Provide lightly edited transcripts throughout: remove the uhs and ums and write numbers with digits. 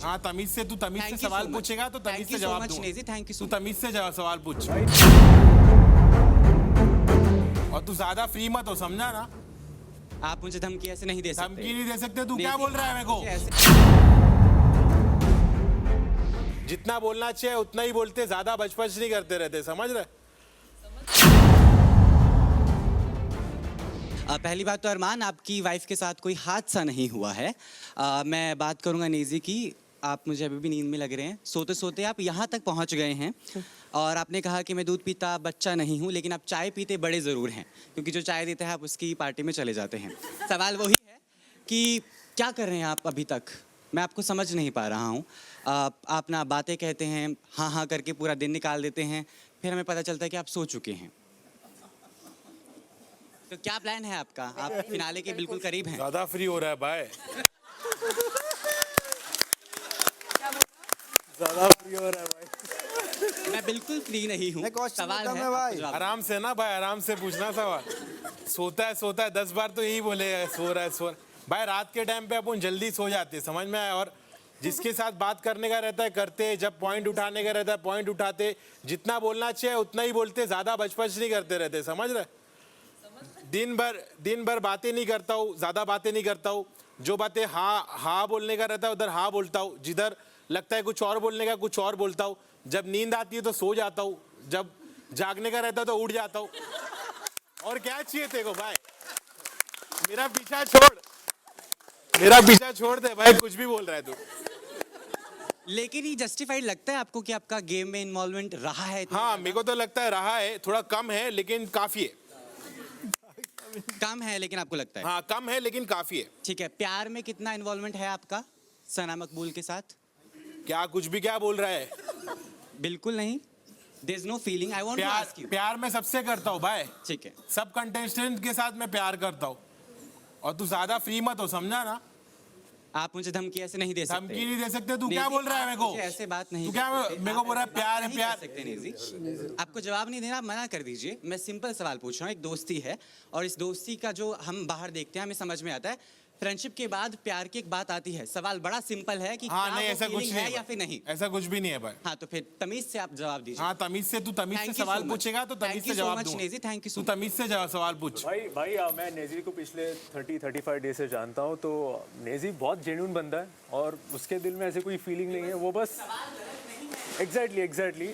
दीजिए। हाँ तमीज से, तू तमीज से सवाल पूछेगा तो तमीज से जवाब दूंगा। थैंक यू तू तमीज से सवाल पूछ। और तू ज्यादा फ्री मत हो, समझा ना? आप मुझे धमकी ऐसे नहीं दे सकते। धमकी नहीं दे सकते। तू क्या बोल रहा है मेरे को? जितना बोलना चाहिए उतना ही बोलते, ज्यादा बचपच नहीं करते रहते, समझ रहे? पहली बात तो अरमान, आपकी वाइफ के साथ कोई हादसा नहीं हुआ है। मैं बात करूंगा नेजी की। आप मुझे अभी भी नींद में लग रहे हैं। सोते सोते आप यहाँ तक पहुँच गए हैं और आपने कहा कि मैं दूध पीता बच्चा नहीं हूँ, लेकिन आप चाय पीते बड़े ज़रूर हैं, क्योंकि जो चाय देता है आप उसकी पार्टी में चले जाते हैं। सवाल वही है कि क्या कर रहे हैं आप अभी तक? मैं आपको समझ नहीं पा रहा हूँ। आप ना बातें कहते हैं, हाँ हाँ करके पूरा दिन निकाल देते हैं, फिर हमें पता चलता है कि आप सो चुके हैं। तो क्या प्लान है आपका? आप फिनाले के बिल्कुल करीब हैं। ज्यादा फ्री हो रहा है भाई। ज्यादा फ्री हो रहा है भाई। मैं बिल्कुल फ्री नहीं हूँ। सवाल है भाई। आराम से ना भाई, आराम से पूछना सवाल। सोता है 10 बार तो यही बोले सो रहा है। भाई रात के टाइम पे अपन जल्दी सो जाते हैं, समझ में आया? और जिसके साथ बात करने का रहता है करते, जब पॉइंट उठाने का रहता है पॉइंट उठाते, जितना बोलना चाहिए उतना ही बोलते, ज्यादा बचपच नहीं करते रहते, समझ रहे? दिन भर बातें नहीं करता हूँ, ज्यादा बातें नहीं करता हूँ। जो बातें हाँ बोलने का रहता है उधर हाँ बोलता हूँ, जिधर लगता है कुछ और बोलने का कुछ और बोलता हूँ। जब नींद आती है तो सो जाता हूँ, जब जागने का रहता है तो उठ जाता हूँ। और क्या चाहिए तेरे को भाई? मेरा पीछा छोड़ दे भाई, कुछ भी बोल रहा है तू। लेकिन ये जस्टिफाइड लगता है आपको कि आपका गेम में इन्वॉल्वमेंट रहा है? हाँ मेरे को तो लगता है रहा है, थोड़ा कम है लेकिन काफी है। कम है लेकिन आपको लगता है? हाँ कम है लेकिन काफी है। ठीक है। प्यार में कितना इन्वॉल्वमेंट है आपका सना मकबूल के साथ? क्या कुछ भी क्या बोल रहा है? बिल्कुल नहीं। There's no feeling. I want to ask you. प्यार मैं सबसे करता हूँ भाई। ठीक है। सब कंटेस्टेंट के साथ मैं प्यार करता हूँ। और तू ज्यादा फ्री मत हो, समझा ना? आप मुझे धमकी ऐसे नहीं दे सकते। धमकी नहीं दे सकते। तू क्या बोल रहा है मेरे को? ऐसे बात नहीं। तू क्या मेरे को बोल रहा है? प्यार है प्यार। आपको जवाब नहीं देना, आप मना कर दीजिए। मैं सिंपल सवाल पूछ रहा हूँ। एक दोस्ती है और इस दोस्ती का जो हम बाहर देखते हैं हमें समझ में आता है। फ्रेंडशिप के बाद प्यार की एक बात आती है। सवाल बड़ा सिंपल है कि हाँ नहीं, ऐसा कुछ नहीं है या फिर नहीं। ऐसा कुछ भी नहीं है भाई। हाँ तो फिर तमीज से आप जवाब दीजिए। हाँ तमीज से, तू तमीज से सवाल पूछेगा तो तमीज से जवाब दूंगा। Thank you. तू तमीज से सवाल पूछ। भाई मैं नेजी को पिछले 30-35 डेज से जानता हूँ, तो नेजी बहुत जेन्युइन बंदा है और उसके दिल में ऐसे कोई फीलिंग नहीं है। वो बस एग्जैक्टली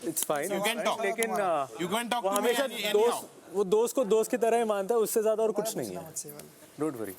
इट्स फाइन, लेकिन वो हमेशा दोस्त को दोस्त की तरह ही मानता है, उससे ज्यादा और कुछ नहीं है। Don't worry.